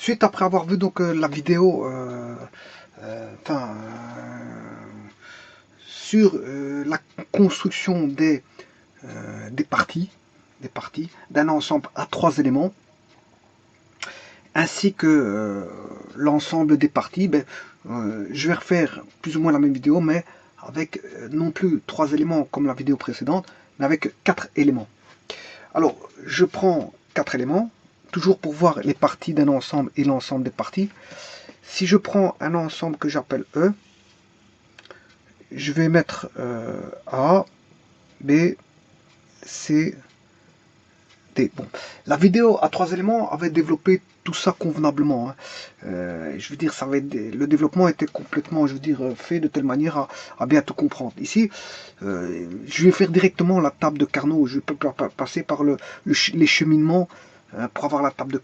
Suite après avoir vu donc la vidéo sur la construction des parties d'un ensemble à 3 éléments, ainsi que l'ensemble des parties, je vais refaire plus ou moins la même vidéo, mais avec non plus 3 éléments comme la vidéo précédente, mais avec 4 éléments. Alors, je prends 4 éléments, toujours pour voir les parties d'un ensemble et l'ensemble des parties. Si je prends un ensemble que j'appelle E, je vais mettre A, B, C, D. Bon, la vidéo à 3 éléments avait développé tout ça convenablement. Hein. Je veux dire, le développement était complètement, je veux dire, fait de telle manière à bien tout comprendre. Ici, je vais faire directement la table de Carnot. Je peux pas passer par les cheminements pour avoir la table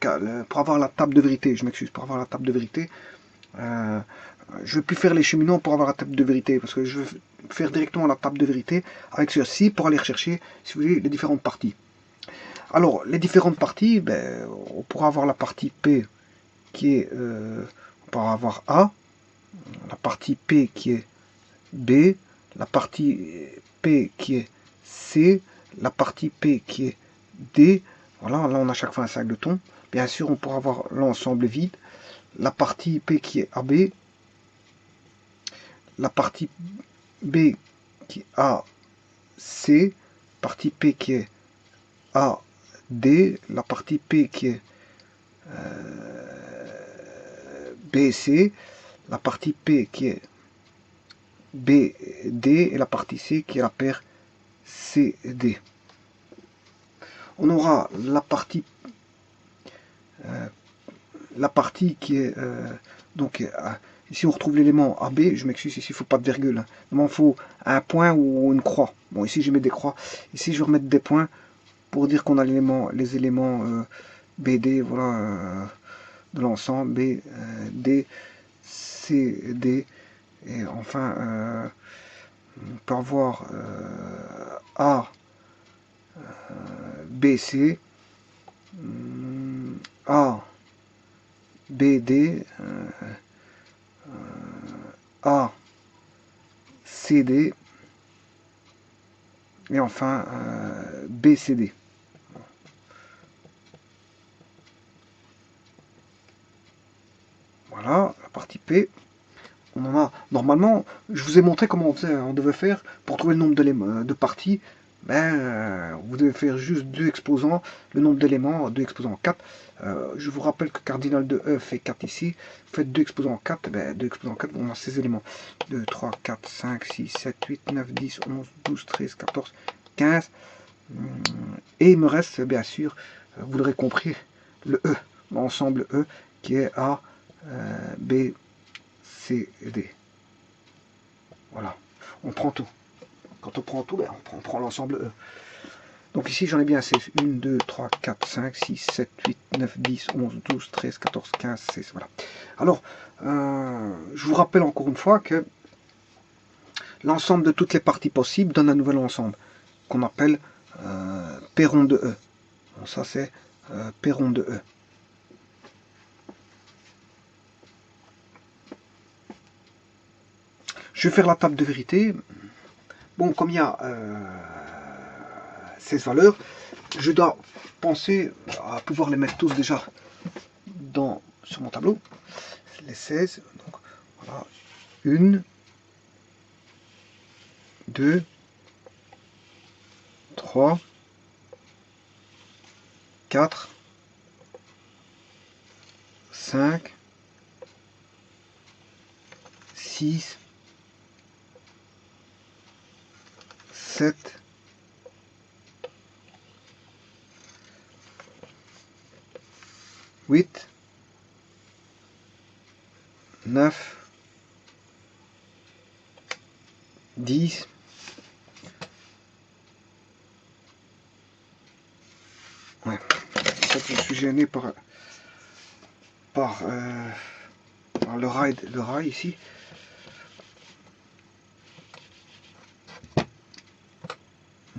de vérité. Je m'excuse, pour avoir la table de vérité. Je ne vais plus faire les cheminements pour avoir la table de vérité, parce que je vais faire directement la table de vérité avec ceci pour aller rechercher, si vous voulez, les différentes parties. Alors, les différentes parties, on pourra avoir la partie P qui est, on pourra avoir A, la partie P qui est B, la partie P qui est C, la partie P qui est D. Voilà, là on a chaque fois un sac de thon. Bien sûr, on pourra avoir l'ensemble vide, la partie P qui est AB, la partie B qui est AC, partie P qui est AD, la partie P qui est BC, la partie P qui est BD et la partie C qui est la paire CD. On aura la partie qui est donc ici on retrouve l'élément AB. Je m'excuse, ici il ne faut pas de virgule. Normalement il faut un point ou une croix. Bon, ici je mets des croix. Ici je vais remettre des points pour dire qu'on a les éléments BD, voilà, de l'ensemble B, D, C, D. Et enfin on peut avoir A, B, C, A, B, D, A, C, D, et enfin B, C, D. Voilà, la partie P. On en a. Normalement, je vous ai montré comment on devait faire pour trouver le nombre de parties. Vous devez faire juste 2 exposants, le nombre d'éléments, 2 exposants 4. Je vous rappelle que cardinal de E fait 4 ici. Vous faites 2 exposants 4, 2 exposants 4, on a ces éléments. 2, 3, 4, 5, 6, 7, 8, 9, 10, 11, 12, 13, 14, 15. Et il me reste, bien sûr, vous l'aurez compris, le E, l'ensemble E, qui est A, B, C, D. Voilà, on prend tout. Quand on prend tout, on prend l'ensemble E. Donc ici, j'en ai bien assez. 1, 2, 3, 4, 5, 6, 7, 8, 9, 10, 11, 12, 13, 14, 15, 16. Voilà. Alors, je vous rappelle encore une fois que l'ensemble de toutes les parties possibles donne un nouvel ensemble qu'on appelle P rond de E. Bon, ça, c'est P rond de E. Je vais faire la table de vérité. Bon, comme il y a 16 valeurs, je dois penser à pouvoir les mettre tous déjà sur mon tableau. Les 16. Donc, voilà. 1, 2, 3, 4, 5, 6, 7, 8, 9, 10, ouais. En fait, je suis gêné par le rail ici.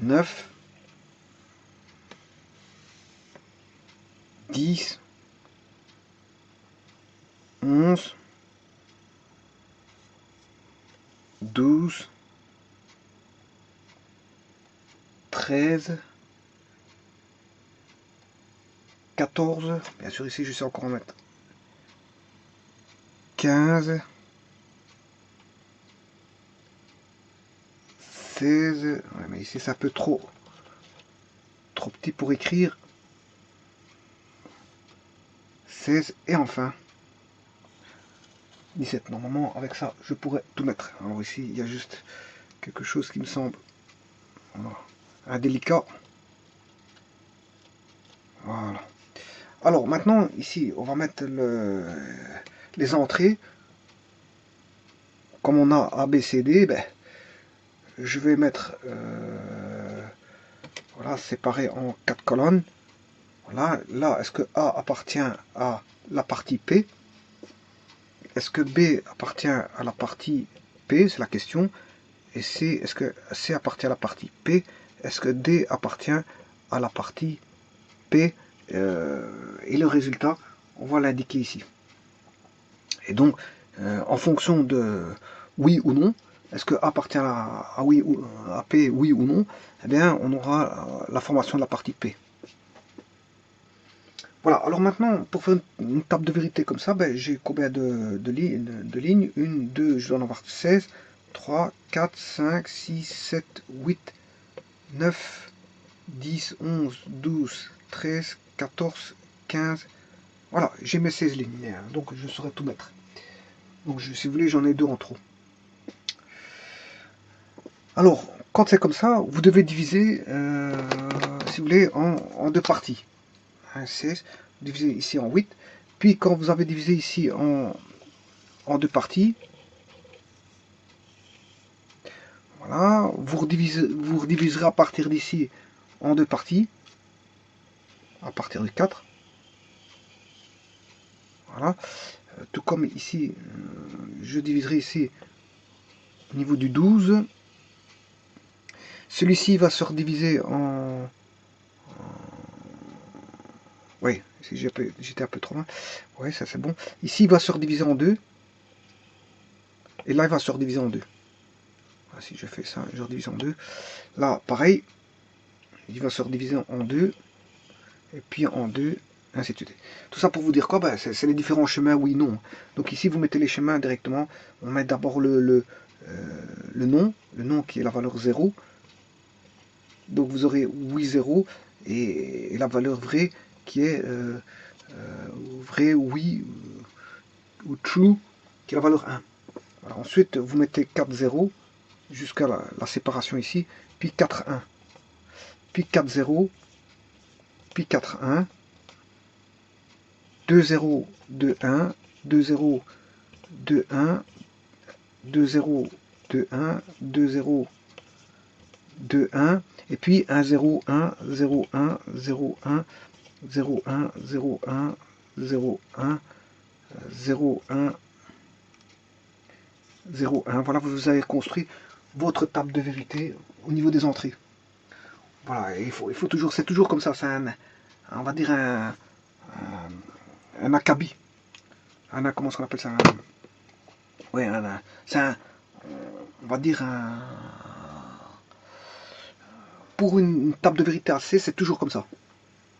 9, 10, 11, 12, 13, 14, bien sûr ici je sais encore en mettre 15, 16, ouais, mais ici c'est un peu trop petit pour écrire, 16 et enfin 17. Normalement avec ça je pourrais tout mettre. Alors ici il y a juste quelque chose qui me semble indélicat. Voilà. Alors maintenant ici on va mettre les entrées. Comme on a A, B, C, D, ben, je vais mettre voilà, séparé en 4 colonnes. Voilà, là, est-ce que A appartient à la partie P? Est-ce que B appartient à la partie P? C'est la question. Et C, est-ce que C appartient à la partie P? Est-ce que D appartient à la partie P? Et le résultat, on va l'indiquer ici. Et donc, en fonction de oui ou non, est-ce que A appartient à oui ou à P, oui ou non, eh bien, on aura la formation de la partie P. Voilà, alors maintenant, pour faire une table de vérité comme ça, ben, j'ai combien de lignes? 1, 2, je dois en avoir 16, 3, 4, 5, 6, 7, 8, 9, 10, 11, 12, 13, 14, 15. Voilà, j'ai mes 16 lignes, donc je saurais tout mettre. Donc si vous voulez, j'en ai 2 en trop. Alors, quand c'est comme ça, vous devez diviser, si vous voulez, en 2 parties. 16, vous divisez ici en 8. Puis quand vous avez divisé ici en 2 parties, voilà, vous rediviserez à partir d'ici en 2 parties, à partir du 4. Voilà. Tout comme ici, je diviserai ici au niveau du 12. Celui-ci va se rediviser en... Oui, j'étais un peu trop loin. Oui, ça c'est bon. Ici, il va se rediviser en 2. Et là, il va se rediviser en 2. Voilà, si je fais ça, je redivise en 2. Là, pareil. Il va se rediviser en 2. Et puis en 2. Ainsi de suite. Tout ça pour vous dire quoi? Ben, c'est les différents chemins, oui, non. Donc ici, vous mettez les chemins directement. On met d'abord le nom qui est la valeur 0. Donc vous aurez oui 0 et la valeur vraie qui est vrai, oui ou true qui est la valeur 1. Voilà. Ensuite, vous mettez 4 0 jusqu'à la séparation ici, puis 4 1, puis 4 0, puis 4 1, 2 0, 2 1, 2 0, 2 1, 2 0, 2 1, 2 0, 2 1, et puis 1 0 1 0 1 0 1 0 1 0 1 0 1 0 1 0 1. Voilà, vous avez construit votre table de vérité au niveau des entrées. Voilà, il faut toujours, c'est toujours comme ça, c'est on va dire un acabit. Comment on appelle ça? Oui, c'est un, on va dire pour une table de vérité AC, c'est toujours comme ça.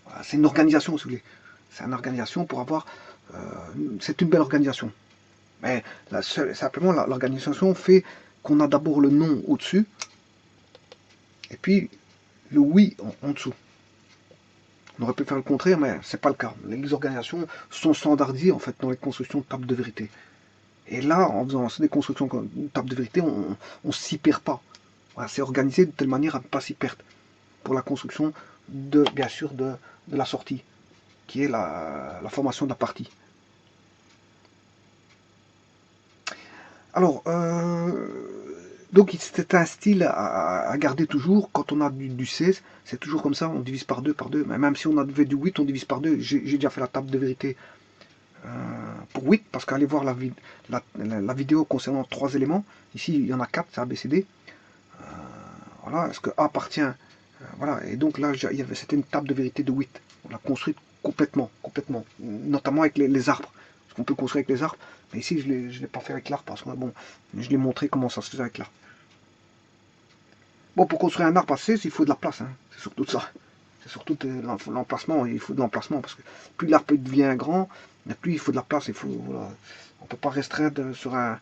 Voilà, c'est une organisation, si vous voulez. C'est une organisation pour avoir, c'est une belle organisation. Mais simplement, l'organisation fait qu'on a d'abord le nom au-dessus, et puis le oui en dessous. On aurait pu faire le contraire, mais c'est pas le cas. Les organisations sont standardisées en fait dans les constructions de tables de vérité. Et là, en faisant des constructions comme une table de vérité, on ne s'y perd pas. Voilà, c'est organisé de telle manière à ne pas s'y perdre. Pour la construction de, bien sûr, de la sortie, qui est la formation de la partie. Alors, donc c'est un style à garder toujours. Quand on a du 16, c'est toujours comme ça, on divise par 2, Mais même si on a du 8, on divise par 2. J'ai déjà fait la table de vérité pour 8, parce qu'allez voir la vidéo concernant 3 éléments. Ici, il y en a 4, c'est ABCD. Voilà, est-ce que A appartient voilà, et donc là, c'était une table de vérité de 8. On l'a construite complètement, notamment avec les arbres. ce qu'on peut construire avec les arbres. Mais ici, je ne l'ai pas fait avec l'arbre parce que bon, je l'ai montré comment ça se faisait avec l'arbre. Bon, pour construire un arbre assez, il faut de la place, hein. C'est surtout ça. C'est surtout l'emplacement, il faut de l'emplacement parce que plus l'arbre devient grand, plus il faut de la place. Voilà. On ne peut pas restreindre sur un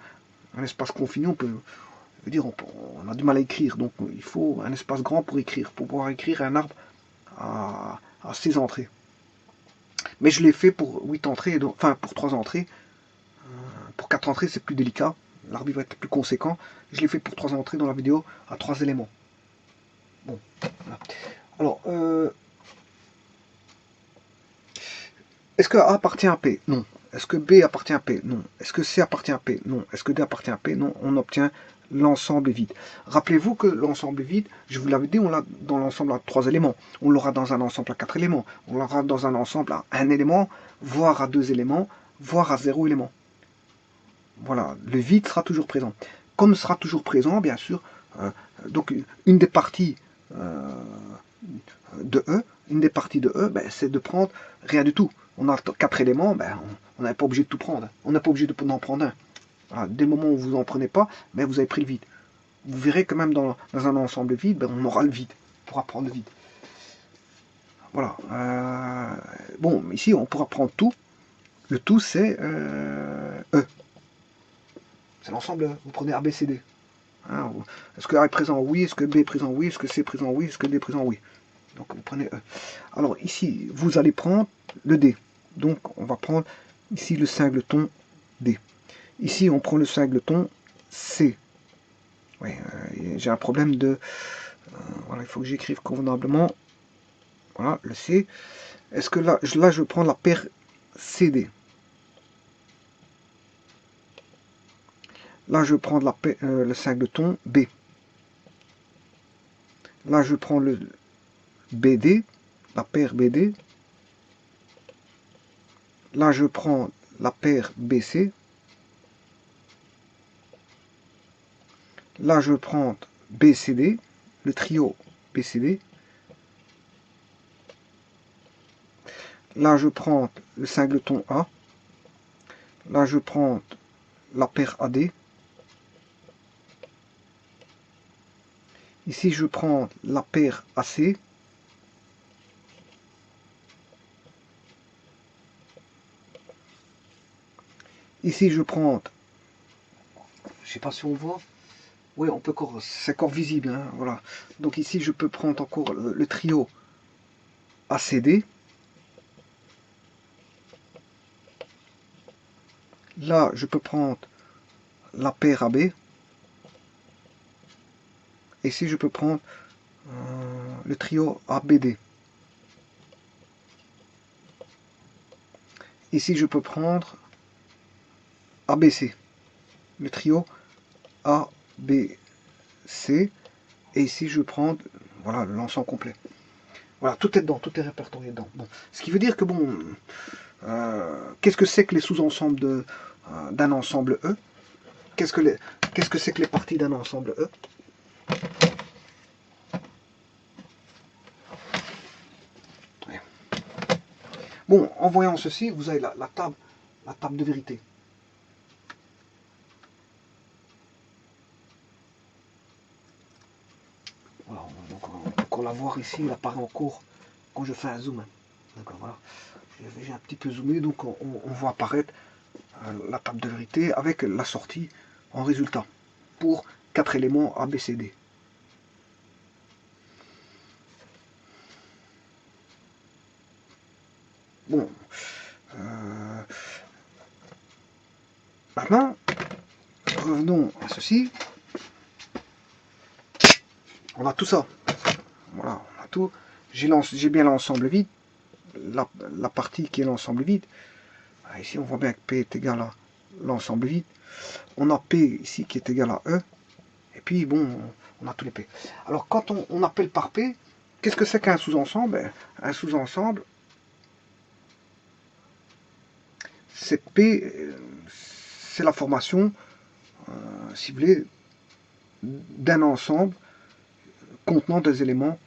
espace confiné. On a du mal à écrire, donc il faut un espace grand pour écrire, pour pouvoir écrire un arbre à 6 entrées. Mais je l'ai fait pour 8 entrées, donc, enfin pour 3 entrées. Pour 4 entrées, c'est plus délicat. L'arbre va être plus conséquent. Je l'ai fait pour 3 entrées dans la vidéo à 3 éléments. Bon, voilà. Alors, est-ce que A appartient à P? Non. Est-ce que B appartient à P? Non. Est-ce que C appartient à P? Non. Est-ce que D appartient à P? Non. On obtient l'ensemble vide. Rappelez-vous que l'ensemble vide, je vous l'avais dit, on l'a dans l'ensemble à 3 éléments. On l'aura dans un ensemble à 4 éléments. On l'aura dans un ensemble à 1 élément, voire à 2 éléments, voire à 0 élément. Voilà, le vide sera toujours présent. Comme sera toujours présent, bien sûr, donc une des parties de E, c'est de prendre rien du tout. On a 4 éléments, on n'est pas obligé de tout prendre. On n'est pas obligé d'en prendre un. Voilà, dès le moment où vous n'en prenez pas, vous avez pris le vide. Vous verrez que même dans un ensemble vide, on aura le vide. On pourra prendre le vide. Voilà. Bon, ici, on pourra prendre tout. Le tout, c'est E. C'est l'ensemble. Vous prenez A, B, C, D. Hein, est-ce que A est présent? Oui. Est-ce que B est présent? Oui. Est-ce que C est présent? Oui. Est-ce que D est présent? Oui. Donc, vous prenez E. Alors, ici, vous allez prendre le D. Donc, on va prendre ici le singleton D. Ici, on prend le singleton C. Oui, j'ai un problème de... voilà, il faut que j'écrive convenablement. Voilà, le C. Est-ce que là, je prends la paire CD. Là, je prends le singleton B. Là, je prends le BD, la paire BD. Là, je prends la paire BC. Là, je prends BCD, le trio BCD. Là, je prends le singleton A. Là, je prends la paire AD. Ici, je prends la paire AC. Ici, je prends... Je ne sais pas si on voit. Oui, on peut encore... C'est encore visible. Hein, voilà. Donc ici, je peux prendre encore le trio ACD. Là, je peux prendre la paire AB. Et ici, je peux prendre le trio ABD. Ici, je peux prendre ABC. Le trio ABC. Et ici, je prends voilà, l'ensemble complet. Voilà, tout est dedans, tout est répertorié dedans. Bon. Ce qui veut dire que, bon, qu'est-ce que c'est que les sous-ensembles d'un ensemble E? Qu'est-ce que c'est que les parties d'un ensemble E? Ouais. Bon, en voyant ceci, vous avez la table de vérité. Voilà, donc on la voir ici, il apparaît en cours quand je fais un zoom. D'accord, voilà. J'ai un petit peu zoomé, donc on voit apparaître la table de vérité avec la sortie en résultat pour 4 éléments A, B, C, D. Bon. Maintenant, revenons à ceci. On a tout ça. Voilà, on a tout. J'ai bien l'ensemble vide. La partie qui est l'ensemble vide. Ici, on voit bien que P est égal à l'ensemble vide. On a P ici qui est égal à E. Et puis, bon, on a tous les P. Alors, quand on appelle par P, qu'est-ce que c'est qu'un sous-ensemble? Un sous-ensemble, c'est P, c'est la formation, si vous voulez, d'un ensemble contenant des éléments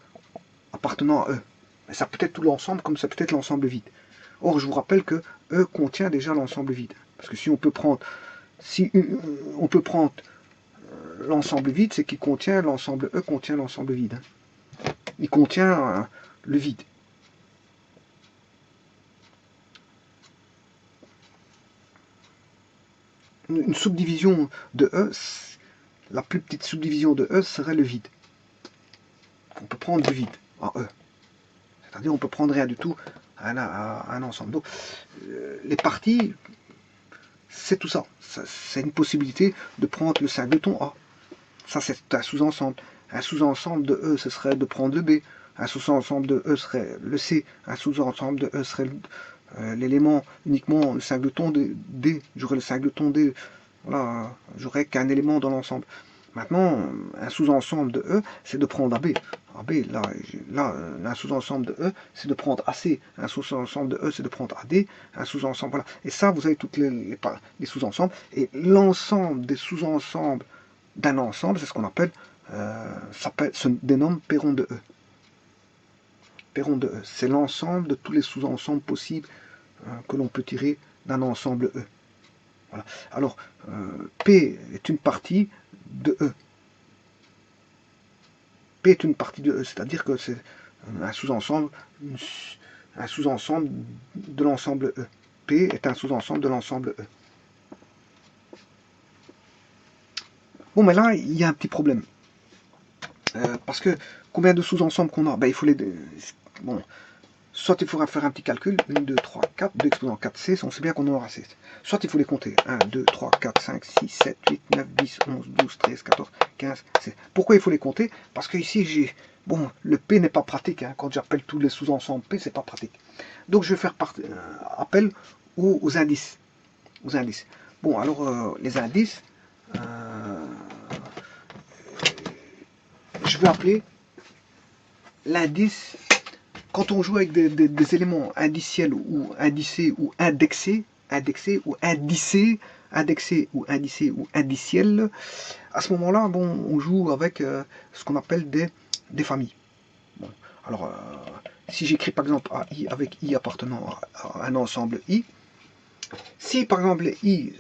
appartenant à E. Mais ça peut être tout l'ensemble, comme ça peut être l'ensemble vide. Or, je vous rappelle que E contient déjà l'ensemble vide. Parce que si on peut prendre, l'ensemble vide, c'est qu'il contient l'ensemble E contient l'ensemble vide. Il contient le vide. Une subdivision de E, la plus petite subdivision de E serait le vide. On peut prendre du vide en E. C'est-à-dire on peut prendre rien du tout à un ensemble. Donc les parties, c'est tout ça. C'est une possibilité de prendre le singleton A. Ça c'est un sous-ensemble. Un sous-ensemble de E, ce serait de prendre le B. Un sous-ensemble de E serait le C. Un sous-ensemble de E serait l'élément uniquement le singleton de D. J'aurais le singleton D. Voilà, j'aurais qu'un élément dans l'ensemble. Maintenant, un sous-ensemble de E, c'est de prendre AB. AB, là un sous-ensemble de E, c'est de prendre AC. Un sous-ensemble de E, c'est de prendre AD. Un sous-ensemble, voilà. Et ça, vous avez toutes les sous-ensembles. Et l'ensemble des sous-ensembles d'un ensemble, c'est ce qu'on appelle, se dénomme perron de E. Perron de E, c'est l'ensemble de tous les sous-ensembles possibles que l'on peut tirer d'un ensemble E. Voilà. Alors, P est une partie de E. P est une partie de E, c'est-à-dire que c'est un sous-ensemble de l'ensemble E. P est un sous-ensemble de l'ensemble E. Bon, mais là, il y a un petit problème. Parce que combien de sous-ensembles qu'on a? Ben, il faut les... Bon, soit il faudra faire un petit calcul, 1, 2, 3, 4, 2 exposant 4c, on sait bien qu'on en aura 6. Soit il faut les compter, 1, 2, 3, 4, 5, 6, 7, 8, 9, 10, 11, 12, 13, 14, 15, 16. Pourquoi il faut les compter? Parce que ici, j'ai... Bon, le P n'est pas pratique, hein. Quand j'appelle tous les sous-ensembles P, c'est pas pratique. Donc je vais faire appel aux indices. Aux indices. Bon, alors, les indices, je vais appeler l'indice. Quand on joue avec des éléments indiciels ou indicés ou indexés ou indicés, ou indiciels, à ce moment-là, bon, on joue avec ce qu'on appelle des familles. Bon, alors, si j'écris par exemple AI avec I appartenant à un ensemble I, si par exemple les I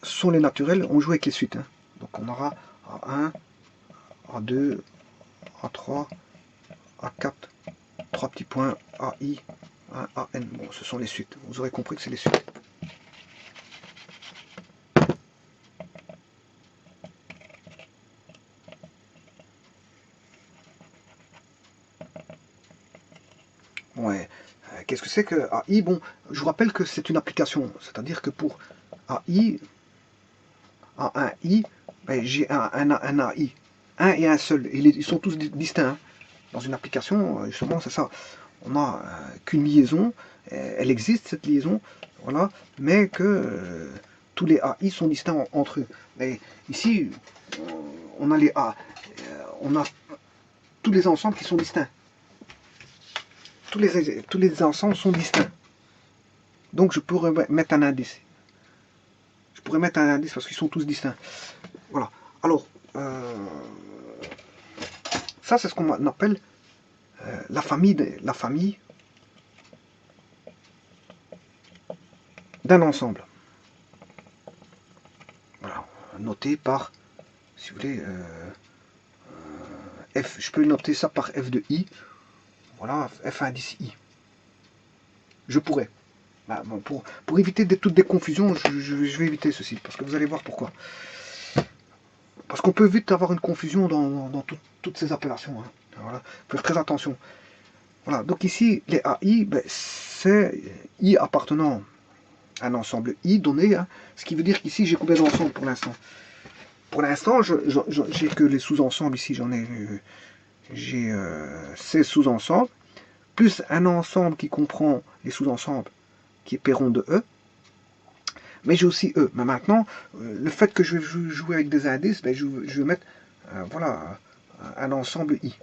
sont les naturels, on joue avec les suites. Hein. Donc on aura A1, A2, A3, A4, 3 petits points, AI, AN. Bon, ce sont les suites. Vous aurez compris que c'est les suites. Ouais. Qu'est-ce que c'est que AI? Bon, je vous rappelle que c'est une application. C'est-à-dire que pour AI, A1I, ben, j'ai un AI. Un et un seul. Et ils sont tous distincts. Hein. Dans une application, justement, c'est ça. On n'a qu'une liaison. Elle existe, cette liaison. Voilà. Mais que tous les AI sont distincts entre eux. Mais ici, on a les A. On a tous les ensembles qui sont distincts. Tous les ensembles sont distincts. Donc je pourrais mettre un indice. Je pourrais mettre un indice parce qu'ils sont tous distincts. Voilà. Alors, ça c'est ce qu'on appelle la famille d'un ensemble. Voilà. Noté par, si vous voulez, F. Je peux noter ça par F de I. Voilà, F indice I. Je pourrais. Bah, bon, pour éviter toutes des confusions, je vais éviter ceci, parce que vous allez voir pourquoi. Parce qu'on peut vite avoir une confusion dans toutes ces appellations. Hein. Voilà. Faire très attention. Voilà. Donc ici, les AI, ben, c'est I appartenant à un ensemble I donné. Hein. Ce qui veut dire qu'ici, j'ai combien d'ensembles pour l'instant? Pour l'instant, j'ai que les sous-ensembles ici. J'ai 16 sous-ensembles, plus un ensemble qui comprend les sous-ensembles, qui est perron de E. Mais j'ai aussi E. Mais maintenant, le fait que je vais jouer avec des indices, ben, je vais mettre voilà, un ensemble I.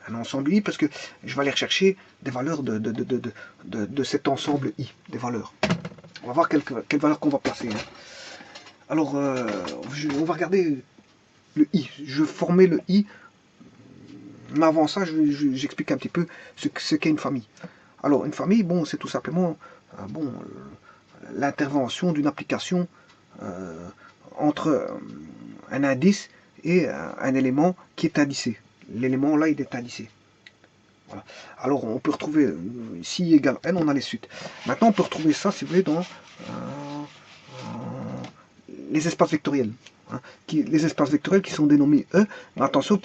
Un ensemble I parce que je vais aller rechercher des valeurs de cet ensemble I. Des valeurs. On va voir quelles valeurs qu'on va placer. Hein. Alors, on va regarder le I. Je vais former le I. Mais avant ça, j'explique un petit peu ce qu'est une famille. Alors, une famille, bon, c'est tout simplement bon, l'intervention d'une application entre un indice et un élément qui est indicé. L'élément là, il est indicé. Voilà. Alors, on peut retrouver ici égale n, on a les suites. Maintenant, on peut retrouver ça, si vous voulez, dans les espaces vectoriels. Hein, les espaces vectoriels qui sont dénommés E, mais attention,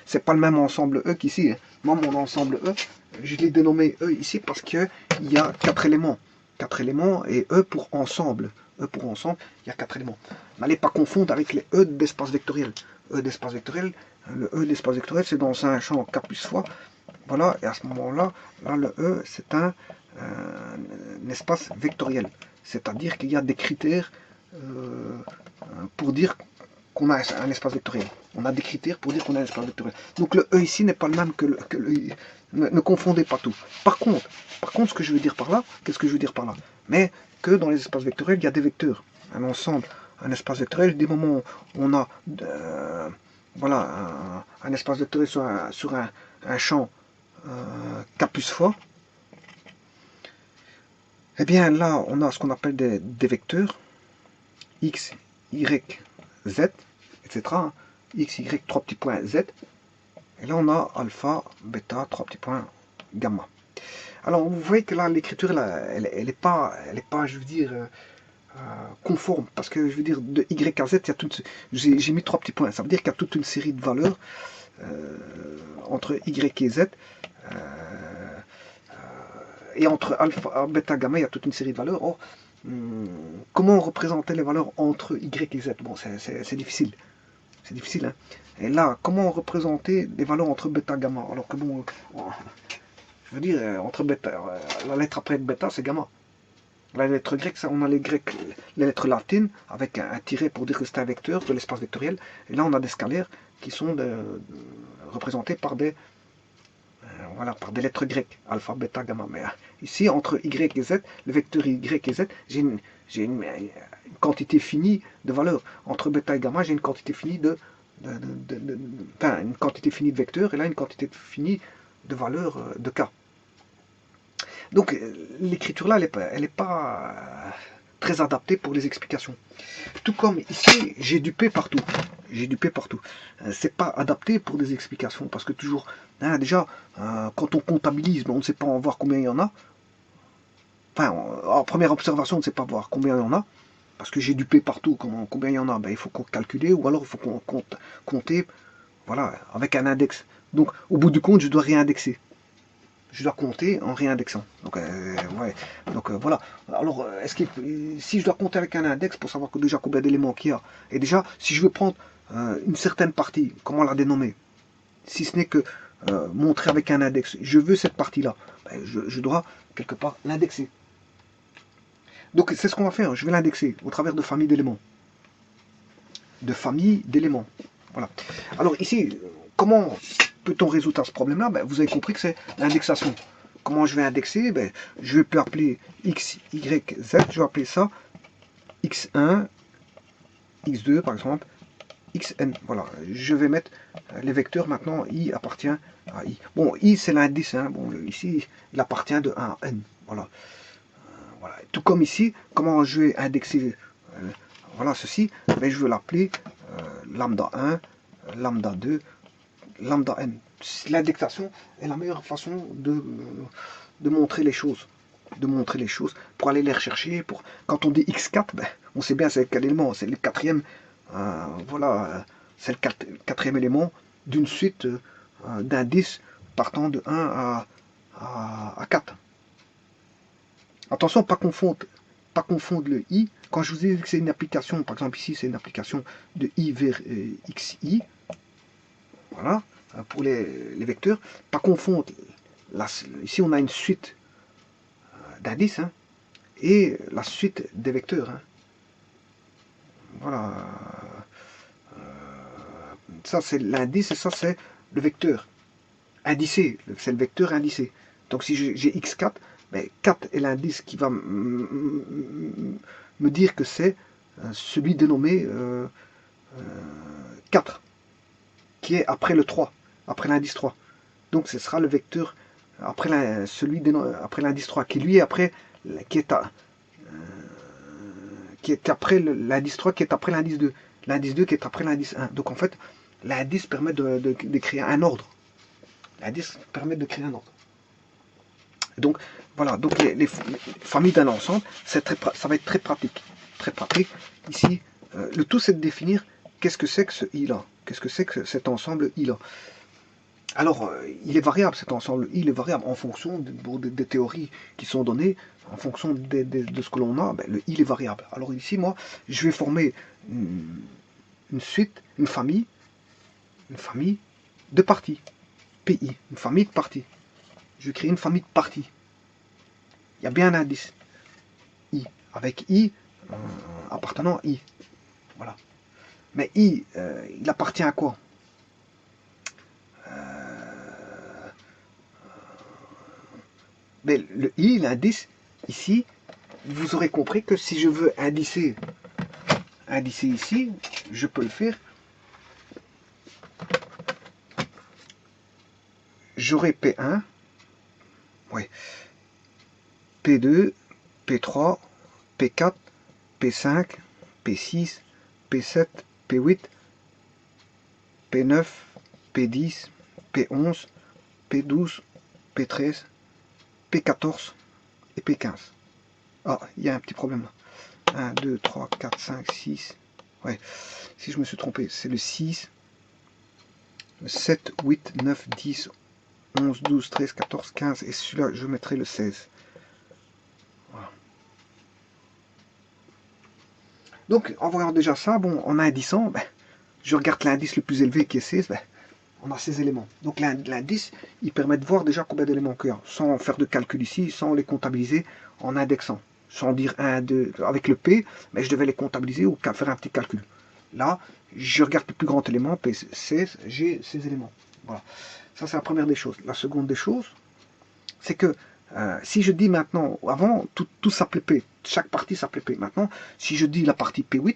c'est pas le même ensemble E qu'ici. Hein. Moi, mon ensemble E, je l'ai dénommé E ici parce qu'il y a 4 éléments. 4 éléments et E pour ensemble. E pour ensemble, il y a 4 éléments. N'allez pas confondre avec les E d'espace vectoriel. E d'espace vectoriel, le E d'espace vectoriel, c'est dans un champ K plus fois. Voilà, et à ce moment-là, là, le E, c'est un espace vectoriel. C'est-à-dire qu'il y a des critères pour dire qu'on a un espace vectoriel. On a des critères pour dire qu'on a un espace vectoriel. Donc le E ici n'est pas le même que le I. Ne confondez pas tout. Par contre, ce que je veux dire par là, qu'est-ce que je veux dire par là? Mais que dans les espaces vectoriels, il y a des vecteurs. Un ensemble, un espace vectoriel, des moments où on a voilà, un espace vectoriel sur un champ K plus fois, eh bien là, on a ce qu'on appelle des vecteurs, X, Y, Z, etc. X, Y, 3 petits points Z. Et là, on a alpha, bêta, 3 petits points gamma. Alors, vous voyez que là, l'écriture, elle n'est pas, je veux dire, conforme. Parce que, je veux dire, de Y à Z, j'ai mis 3 petits points. Ça veut dire qu'il y a toute une série de valeurs entre Y et Z. Et entre alpha, bêta, gamma, il y a toute une série de valeurs. Or, comment représenter les valeurs entre Y et Z? Bon, c'est difficile. C'est difficile, hein. Et là, comment représenter les valeurs entre bêta et gamma? Alors que bon, je veux dire, entre bêta, la lettre après bêta, c'est gamma. La lettre grecque, ça, on a les lettres latines, avec un tiret pour dire que c'est un vecteur de l'espace vectoriel. Et là, on a des scalaires qui sont représentés par des voilà, par des lettres grecques, alpha, bêta, gamma. Mais ici, entre Y et Z, le vecteur Y et Z, j'ai une quantité finie de valeurs. Entre bêta et gamma, j'ai une quantité finie une quantité finie de vecteurs, et là, une quantité finie de valeurs de K. Donc, l'écriture là, elle n'est pas très adaptée pour les explications. Tout comme ici, j'ai du P partout. J'ai du P partout. C'est pas adapté pour des explications, parce que toujours, hein, déjà, quand on comptabilise, on ne sait pas en voir combien il y en a. Enfin, en première observation, on ne sait pas voir combien il y en a, parce que j'ai du P partout. Combien il y en a? Ben, il faut calculer, ou alors il faut qu'on compter, voilà, avec un index. Donc, au bout du compte, je dois réindexer. Je dois compter en réindexant. Donc, ouais. Donc voilà. Alors, si je dois compter avec un index pour savoir déjà combien d'éléments qu'il y a, et déjà, si je veux prendre une certaine partie, comment la dénommer? Si ce n'est que montrer avec un index, je veux cette partie-là, ben, je dois quelque part l'indexer. Donc c'est ce qu'on va faire, je vais l'indexer au travers de familles d'éléments. De familles d'éléments. Voilà. Alors ici, comment peut-on résoudre ce problème-là? Ben, vous avez compris que c'est l'indexation. Comment je vais indexer? Ben, je peux appeler X, Y, Z, je vais appeler ça X1, X2 par exemple, Xn. Voilà, je vais mettre les vecteurs maintenant, I appartient à I. Bon, I c'est l'indice, hein. Bon, ici, il appartient de 1 à N. Voilà. Voilà. Tout comme ici, comment je vais indexer voilà ceci? Ben, je veux l'appeler lambda 1, lambda 2, lambda n. L'indexation est la meilleure façon de montrer les choses. De montrer les choses pour aller les rechercher. Quand on dit x4, ben, on sait bien c'est quel élément, c'est le quatrième. Voilà, c'est le quatrième élément d'une suite d'indices partant de 1 à 4. Attention, pas confondre le i. Quand je vous ai dit que c'est une application, par exemple ici c'est une application de i vers xi, voilà, pour les vecteurs, pas confondre, ici on a une suite d'indices, hein, et la suite des vecteurs. Hein. Voilà, ça c'est l'indice et ça c'est le vecteur indicé, c'est le vecteur indicé. Donc si j'ai x4, ben 4 est l'indice qui va me dire que c'est celui dénommé 4, qui est après le 3, après l'indice 3. Donc ce sera le vecteur après après l'indice 3, qui lui après, qui est après l'indice 3, qui est après l'indice 2. L'indice 2 qui est après l'indice 1. Donc en fait, l'indice permet de créer un ordre. L'indice permet de créer un ordre. Donc voilà, donc les familles d'un ensemble, ça va être très pratique. Très pratique. Ici, le tout c'est de définir qu'est-ce que c'est que ce I-là. Qu'est-ce que c'est que cet ensemble I-là. Alors, il est variable, cet ensemble I, il est variable en fonction des théories qui sont données, en fonction de ce que l'on a, ben, le I est variable. Alors ici, moi, je vais former une suite, une famille de parties, PI, une famille de parties. Je vais créer une famille de parties. Il y a bien un indice, I, avec I appartenant à I. Voilà. Mais I, il appartient à quoi? Mais le I, l'indice, ici, vous aurez compris que si je veux indicer ici, je peux le faire. J'aurai P1, oui, P2, P3, P4, P5, P6, P7, P8, P9, P10, P11, P12, P13, P14 et P15. Ah, il y a un petit problème là. 1, 2, 3, 4, 5, 6. Ouais, si je me suis trompé, c'est le 6, le 7, 8, 9, 10, 11, 12, 13, 14, 15. Et celui-là, je mettrai le 16. Voilà. Donc, en voyant déjà ça, bon, en indissant, ben, je regarde l'indice le plus élevé qui est 16, ben, on a ces éléments. Donc l'indice, il permet de voir déjà combien d'éléments qu'il y a, sans faire de calcul ici, sans les comptabiliser en indexant. Sans dire 1, 2, avec le P, mais je devais les comptabiliser ou faire un petit calcul. Là, je regarde le plus grand élément, P16, j'ai ces éléments. Voilà. Ça, c'est la première des choses. La seconde des choses, c'est que si je dis maintenant, avant, tout s'appelait P, chaque partie s'appelait P. Maintenant, si je dis la partie P8,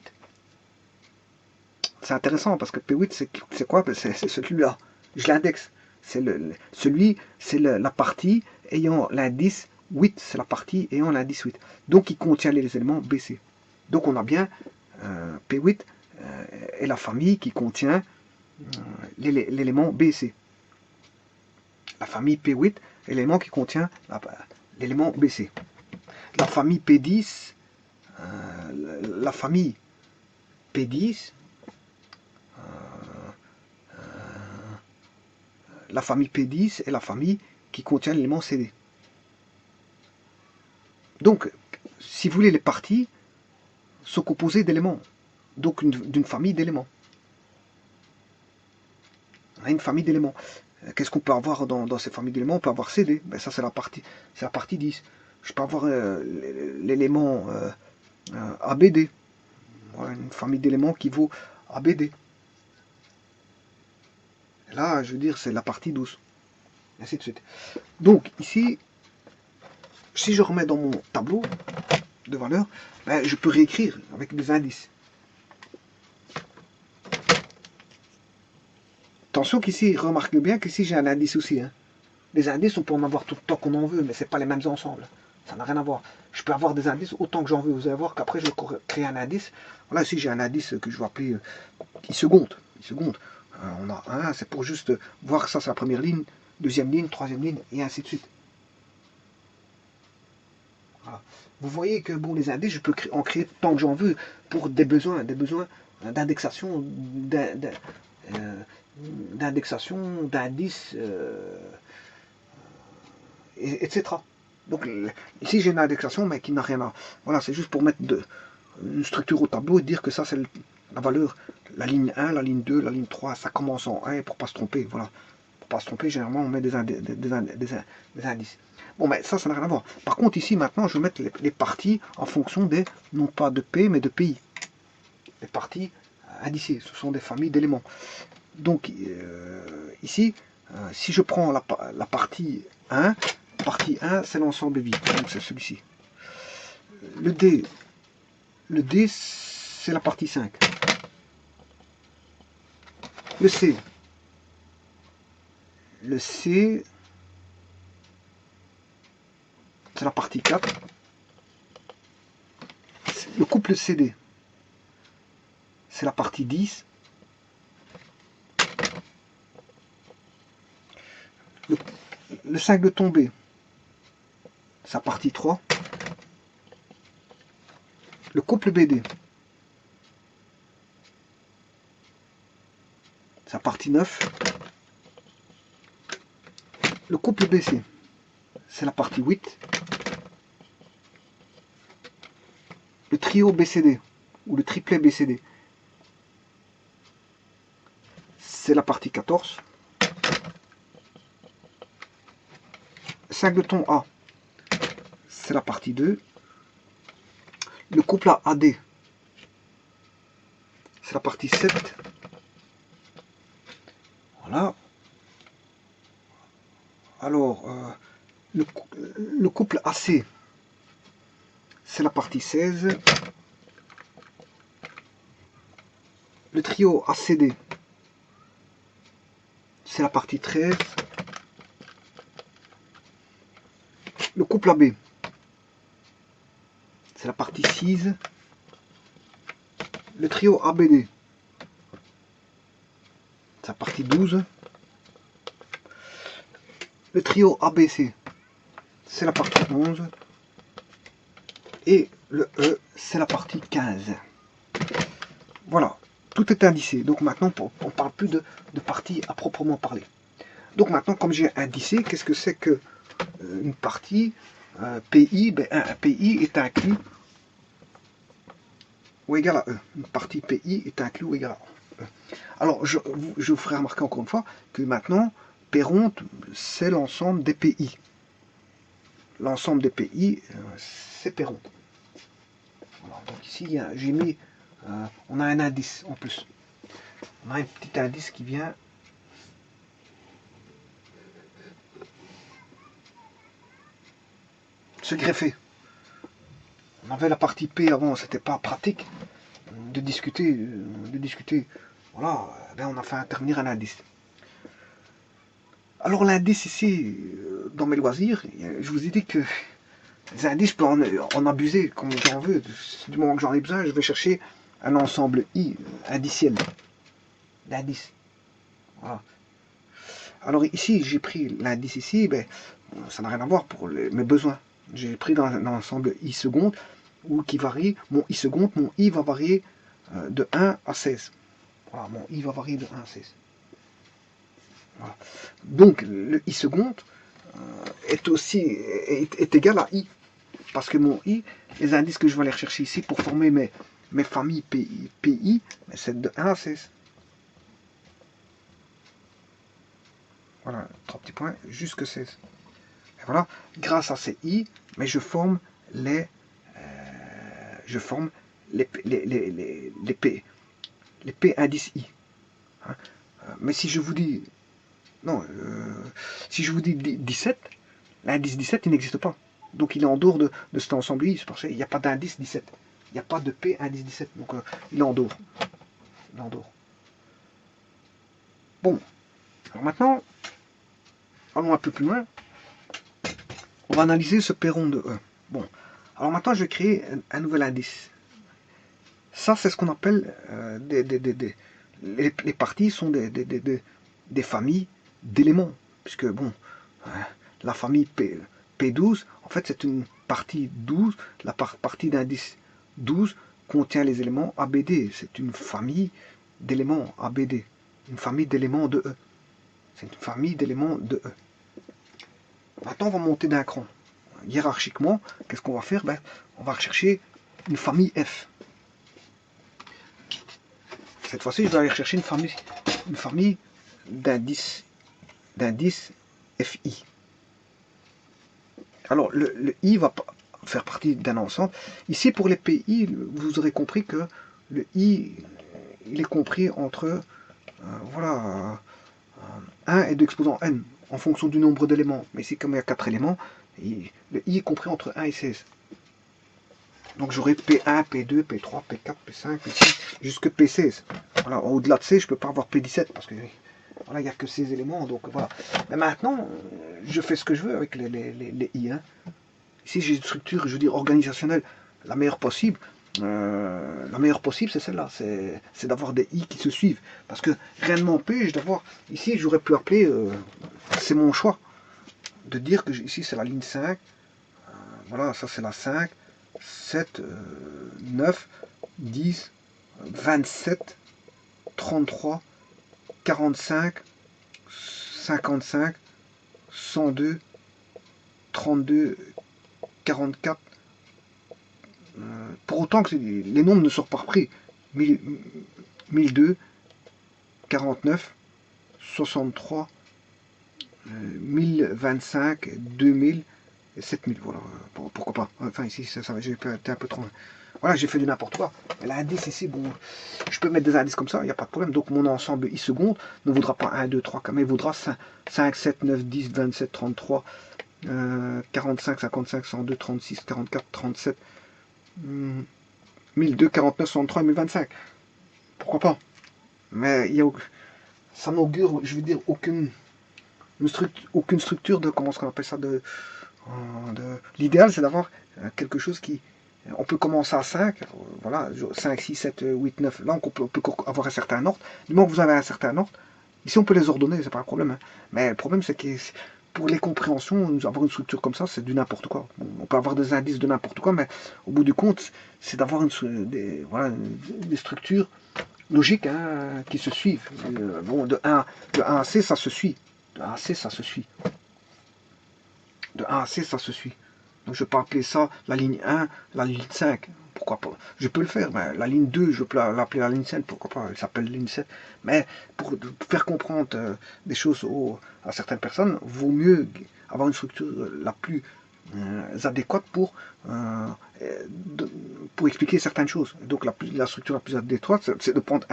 c'est intéressant parce que P8, c'est quoi? C'est celui-là. Je l'indexe. C'est la partie ayant l'indice 8. C'est la partie ayant l'indice 8. Donc, il contient les éléments BC. Donc, on a bien P8 est la famille qui contient l'élément BC. La famille P8 est l'élément qui contient l'élément BC. La famille P10, la famille P10, la famille P10 est la famille qui contient l'élément CD. Donc, si vous voulez, les parties sont composées d'éléments, donc d'une famille d'éléments. Une famille d'éléments. Qu'est-ce qu'on peut avoir dans ces familles d'éléments? On peut avoir CD, ben ça c'est la partie 10. Je peux avoir l'élément ABD, voilà, une famille d'éléments qui vaut ABD. Là, je veux dire, c'est la partie 12. Et ainsi de suite. Donc, ici, si je remets dans mon tableau de valeurs, ben, je peux réécrire avec des indices. Attention qu'ici, remarquez bien qu'ici j'ai un indice aussi. Hein. Les indices, on peut en avoir tout le temps qu'on en veut, mais ce n'est pas les mêmes ensembles. Ça n'a rien à voir. Je peux avoir des indices autant que j'en veux. Vous allez voir qu'après, je vais créer un indice. Voilà, ici, j'ai un indice que je vais appeler I-seconde. On a un, c'est pour juste voir que ça, c'est la première ligne, deuxième ligne, troisième ligne, et ainsi de suite. Voilà. Vous voyez que bon, les indices, je peux en créer tant que j'en veux pour des besoins d'indexation, d'indices, etc. Donc ici j'ai une indexation mais qui n'a rien à... Voilà, c'est juste pour mettre une structure au tableau et dire que ça c'est la valeur, la ligne 1, la ligne 2, la ligne 3, ça commence en 1 pour pas se tromper. Voilà. Pour pas se tromper, généralement on met des indices. Bon, mais ça n'a rien à voir. Par contre, ici, maintenant, je vais mettre les parties en fonction des, non pas de P, mais de PI. Les parties indicées, ce sont des familles d'éléments. Donc, ici, si je prends la partie 1, c'est l'ensemble vide, donc c'est celui-ci. Le D, c'est la partie 5. Le C, c'est la partie 4. Le couple CD, c'est la partie 10. Le 5 de tombée, c'est la partie 3. Le couple BD, c'est la partie 9. Le couple BC, c'est la partie 8. Le trio BCD, ou le triplet BCD, c'est la partie 14. 5 de ton A, c'est la partie 2. Le couple AD, c'est la partie 7. Voilà. Alors, le couple AC, c'est la partie 16. Le trio ACD, c'est la partie 13. Le couple AB, c'est la partie 6. Le trio ABD, c'est la partie 12. Le trio ABC, c'est la partie 11. Et le E, c'est la partie 15. Voilà, tout est indicé. Donc maintenant, on ne parle plus de partie à proprement parler. Donc maintenant, comme j'ai indicé, qu'est-ce que c'est que une partie PI? Ben, un PI est inclus ou égal à E. Une partie PI est inclus ou égal à E. Alors, je vous ferai remarquer encore une fois que maintenant, P-ronde, c'est l'ensemble des PI. L'ensemble des PI, c'est P-ronde. Voilà, donc ici, j'ai mis, on a un indice en plus. On a un petit indice qui vient se greffer. On avait la partie P avant, c'était pas pratique de discuter. Voilà, ben on a fait intervenir un indice. Alors l'indice ici, dans mes loisirs, je vous ai dit que les indices, je peux en abuser comme j'en veux. Du moment que j'en ai besoin, je vais chercher un ensemble I indiciel d'indices. Voilà. Alors ici, j'ai pris l'indice ici, ben, ça n'a rien à voir pour mes besoins. J'ai pris dans un ensemble I seconde, ou qui varie, mon I seconde, mon I va varier de 1 à 16. Voilà, mon I va varier de 1 à 16. Voilà. Donc le I seconde est égal à I. Parce que mon I, les indices que je vais aller rechercher ici pour former mes familles PI, c'est de 1 à 16. Voilà, 3 petits points, jusque 16. Et voilà, grâce à ces I, mais je forme les P indices I. Hein. Mais si je vous dis, non, si je vous dis 17, l'indice 17, il n'existe pas. Donc il est en dehors de cet ensemble I, c'est parce qu'il n'y a pas d'indice 17. Il n'y a pas de P indice 17, donc il est en dehors. Il est en dehors. Bon, alors maintenant, allons un peu plus loin. On va analyser ce P-ronde de E. Bon, alors maintenant je vais créer un nouvel indice. Ça, c'est ce qu'on appelle les parties sont des familles d'éléments. Puisque, bon, la famille P12, en fait, c'est une partie 12. La partie d'indice 12 contient les éléments ABD. C'est une famille d'éléments ABD. Une famille d'éléments de E. C'est une famille d'éléments de E. Maintenant, on va monter d'un cran. Hiérarchiquement, qu'est-ce qu'on va faire? Ben, on va rechercher une famille F. Cette fois-ci, je vais aller chercher une famille d'indices FI. Alors, le I va faire partie d'un ensemble. Ici, pour les PI, vous aurez compris que le I, il est compris entre voilà, 1 et 2 exposants n, en fonction du nombre d'éléments. Mais ici, comme il y a 4 éléments, le I est compris entre 1 et 16. Donc j'aurai P1, P2, P3, P4, P5, P6, jusque P16. Voilà, au-delà de C, je ne peux pas avoir P17 parce que voilà, il n'y a que ces éléments. Donc voilà. Mais maintenant, je fais ce que je veux avec les I. Hein. Ici, j'ai une structure, je veux dire, organisationnelle la meilleure possible. La meilleure possible, c'est celle-là, c'est d'avoir des i qui se suivent. Parce que rien ne m'empêche d'avoir, ici, j'aurais pu appeler, c'est mon choix, de dire que ici, c'est la ligne 5, voilà, ça c'est la 5, 7, 9, 10, 27, 33, 45, 55, 102, 32, 44. Pour autant que les nombres ne sortent pas repris. 1002, 49, 63, 1025, 2000 et 7000. Voilà, pourquoi pas. Enfin, ici, j'ai été un peu trop. Voilà, j'ai fait du n'importe quoi. Mais l'indice ici, bon, je peux mettre des indices comme ça, il n'y a pas de problème. Donc mon ensemble i seconde ne vaudra pas 1, 2, 3, mais il vaudra 5, 7, 9, 10, 27, 33, 45, 55, 102, 36, 44, 37, 1002, 49, 63 et 1025. Pourquoi pas? Mais ça n'augure, je veux dire, aucune structure de, comment on appelle ça, l'idéal, c'est d'avoir quelque chose qui, on peut commencer à 5, voilà, 5, 6, 7, 8, 9, là on peut avoir un certain ordre. Du moment que vous avez un certain ordre, ici on peut les ordonner, c'est pas un problème. Hein. Mais le problème c'est que pour les compréhensions, avoir une structure comme ça, c'est du n'importe quoi. Bon, on peut avoir des indices de n'importe quoi, mais au bout du compte, c'est d'avoir des structures logiques hein, qui se suivent. Bon, de 1 à C, ça se suit. De 1 à C, ça se suit. De 1 à C, ça se suit. Donc je peux appeler ça la ligne 1, la ligne 5. Pourquoi pas? Je peux le faire, mais la ligne 2, je peux l'appeler la ligne 7, pourquoi pas? Elle s'appelle ligne 7. Mais pour faire comprendre des choses à certaines personnes, vaut mieux avoir une structure la plus adéquate pour expliquer certaines choses. Donc la structure la plus adéquate, c'est de prendre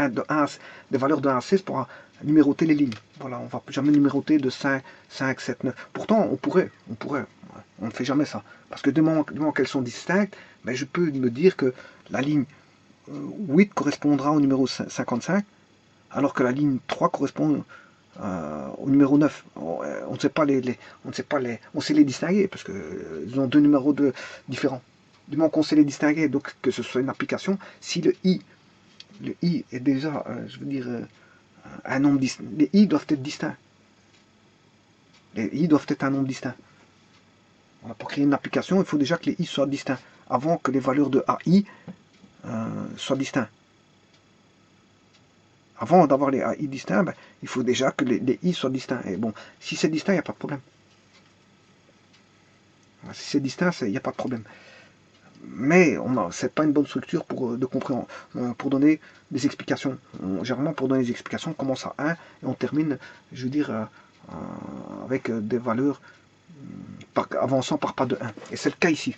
des valeurs de 1 à 6 pour numéroter les lignes. Voilà, on ne va jamais numéroter de 5, 5, 7, 9. Pourtant, on pourrait. On ne fait jamais ça. Parce que du moment qu'elles sont distinctes, ben, je peux me dire que la ligne 8 correspondra au numéro 55, alors que la ligne 3 correspond au numéro 9. On ne sait pas on sait les distinguer, parce qu'ils ont deux numéros différents. Du moment qu'on sait les distinguer, donc que ce soit une application, si le i est déjà, je veux dire, un nombre distinct, les i doivent être distincts. Les i doivent être un nombre distinct. Voilà, pour créer une application, il faut déjà que les i soient distincts, avant que les valeurs de AI soient distincts. Avant d'avoir les AI distincts, ben, il faut déjà que les i soient distincts. Et bon, si c'est distinct, il n'y a pas de problème. Si c'est distinct, il n'y a pas de problème. Mais ce n'est pas une bonne structure de compréhension, pour donner des explications. Généralement, pour donner des explications, on commence à 1 et on termine, je veux dire, avec des valeurs avançant par pas de 1. Et c'est le cas ici.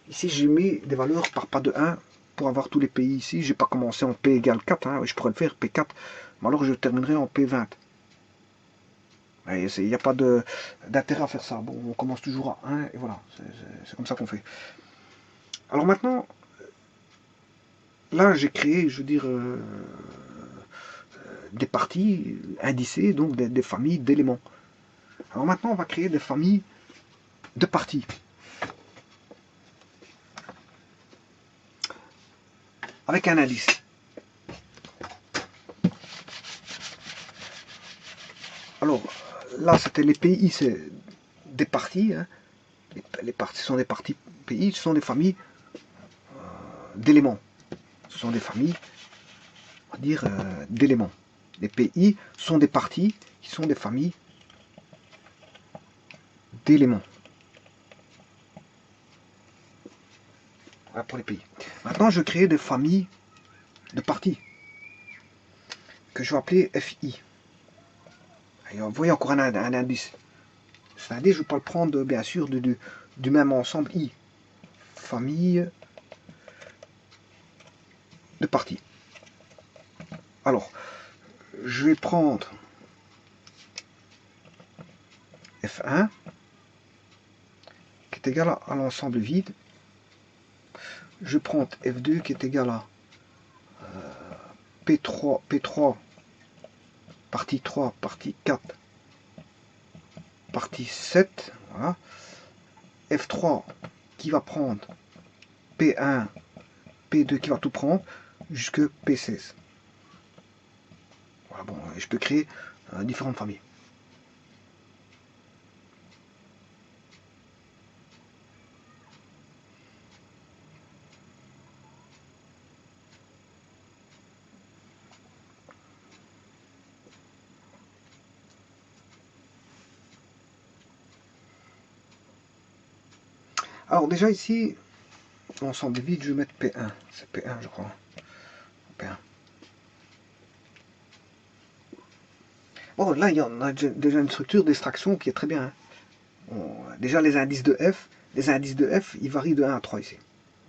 Ici, j'ai mis des valeurs par pas de 1 pour avoir tous les pays ici. Je n'ai pas commencé en P égale 4. Hein. Je pourrais le faire P4. Mais alors, je terminerai en P20. Il n'y a pas d'intérêt à faire ça. Bon, on commence toujours à 1 et voilà. C'est comme ça qu'on fait. Alors maintenant, là, j'ai créé, je veux dire, des parties indicées, donc des familles d'éléments. Alors maintenant, on va créer des familles de parties. Avec un indice. Alors, là, c'était les pays, c'est des parties. Hein. Les parties sont des parties pays, ce sont des familles d'éléments. Ce sont des familles, on va dire, d'éléments. Les pays sont des parties qui sont des familles d'éléments. Voilà pour les pays. Maintenant, je crée des familles de parties que je vais appeler FI. Et vous voyez encore un indice. Cet indice, je ne vais pas le prendre, bien sûr, du même ensemble I. Famille de parties. Alors, je vais prendre F1 qui est égal à l'ensemble vide. Je prends F2 qui est égal à P3, partie 3, partie 4, partie 7, voilà. F3 qui va prendre P1, P2 qui va tout prendre jusque P16. Voilà, bon, je peux créer différentes familles. Alors déjà ici, l'ensemble de vide, je vais mettre P1. C'est P1 je crois. P1. Bon, là, il y en a déjà une structure d'extraction qui est très bien. Hein. Bon, déjà, les indices de F, ils varient de 1 à 3 ici.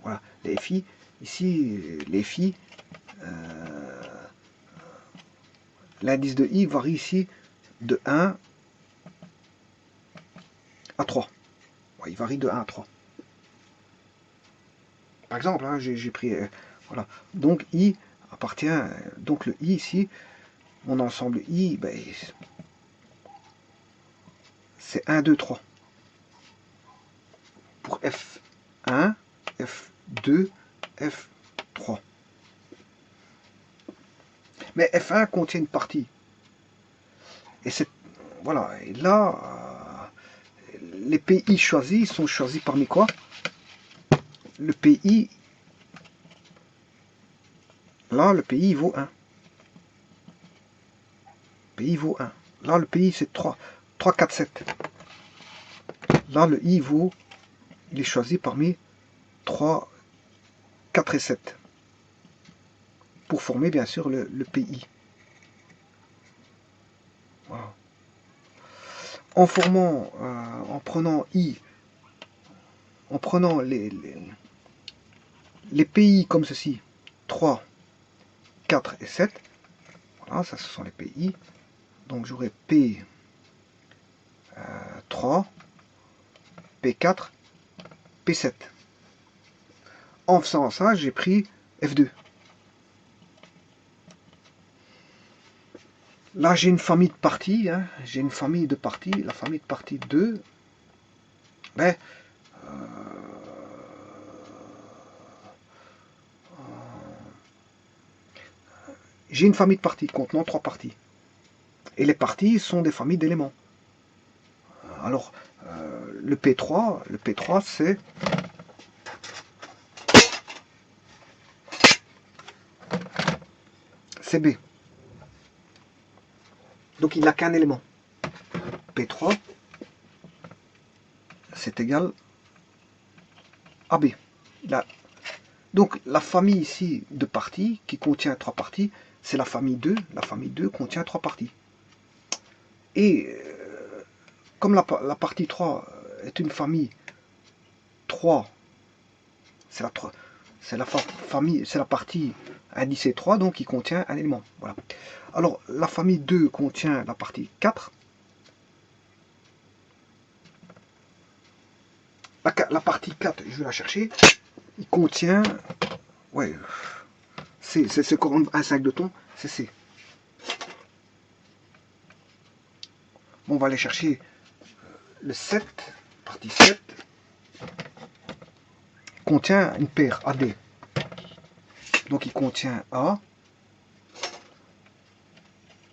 Voilà, les FI, ici, les FI, l'indice de I varie ici de 1 à 3. Ouais, il varie de 1 à 3. Par exemple, hein, j'ai pris... voilà. Donc, I appartient... donc, le I ici, mon ensemble I, ben, c'est 1, 2, 3. Pour F1, F2, F3. Mais F1 contient une partie. Et c'est... Voilà. Et là, les pays choisis sont choisis parmi quoi? Le pays... Là, le pays vaut 1. Pays vaut 1. Là, le pays, c'est 3. 3, 4, 7. Là, le I vaut... Il est choisi parmi 3, 4 et 7. Pour former, bien sûr, le pays. Voilà. En formant, en prenant I, en prenant les pays comme ceci, 3, 4 et 7, voilà, ça ce sont les pays. Donc j'aurai P3, P4, P7. En faisant ça, j'ai pris F2. Là, j'ai une famille de parties. Hein. J'ai une famille de parties. La famille de parties 2. Ben, j'ai une famille de parties contenant 3 parties. Et les parties sont des familles d'éléments. Alors, le P3 c'est B. Donc il n'a qu'un élément. P3, c'est égal à B. Donc la famille ici de parties, qui contient 3 parties, c'est la famille 2. La famille 2 contient 3 parties. Et comme la partie 3 est une famille 3, c'est la famille, c'est la partie indicée 3, donc il contient un élément. Voilà. Alors la famille 2 contient la partie 4. La partie 4, je vais la chercher. Il contient... Ouais, c'est un 5 de ton, c'est C. Bon, on va aller chercher le 7, partie 7, contient une paire AD. Donc il contient A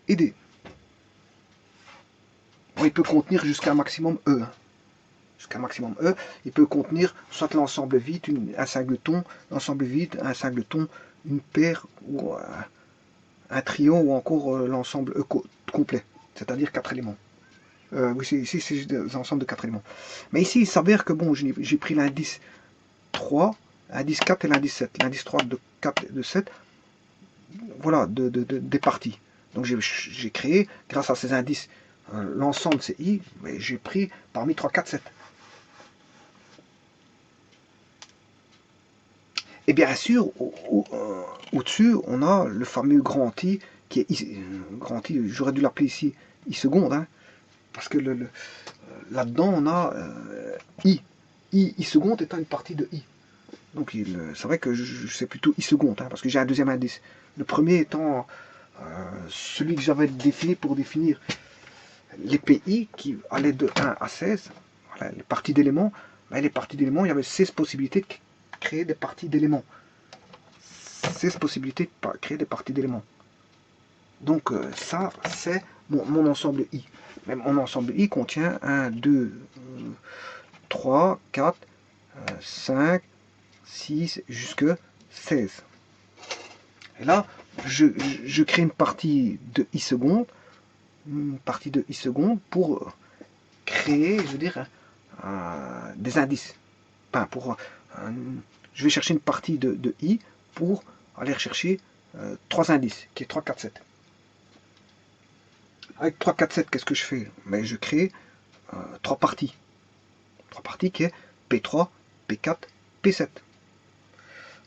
et D. Bon, il peut contenir jusqu'à un maximum E. Jusqu'à un maximum E. Il peut contenir soit l'ensemble vide, un singleton, l'ensemble vide, un singleton, une paire ou un trio ou encore l'ensemble E complet, c'est-à-dire 4 éléments. Oui, ici c'est des ensembles de 4 éléments. Mais ici il s'avère que bon, j'ai pris l'indice 3, l'indice 4 et l'indice 7. L'indice 3 de 4 et de 7, voilà, des parties. Donc j'ai créé, grâce à ces indices, l'ensemble c'est I, mais j'ai pris parmi 3, 4, 7. Et bien sûr, au-dessus, on a le fameux grand I, qui est I, grand I, j'aurais dû l'appeler ici I seconde, hein, parce que là-dedans, on a I. I seconde étant une partie de I. Donc c'est vrai que c'est plutôt I seconde, hein, parce que j'ai un deuxième indice. Le premier étant celui que j'avais défini pour définir les PI qui allaient de 1 à 16, voilà, les parties d'éléments. ben, les parties d'éléments, il y avait 16 possibilités de créer des parties d'éléments. 16 possibilités de créer des parties d'éléments. Donc ça, c'est mon ensemble I. Même mon ensemble I contient 1, 2, 3, 4, 5, 6, jusque 16. Et là, je crée une partie de I seconde, pour créer, je veux dire, des indices. Enfin, je vais chercher une partie de I pour aller rechercher 3 indices, qui est 3, 4, 7. Avec 3, 4, 7, qu'est-ce que je fais? Ben, je crée 3 parties. 3 parties qui est P3, P4, P7.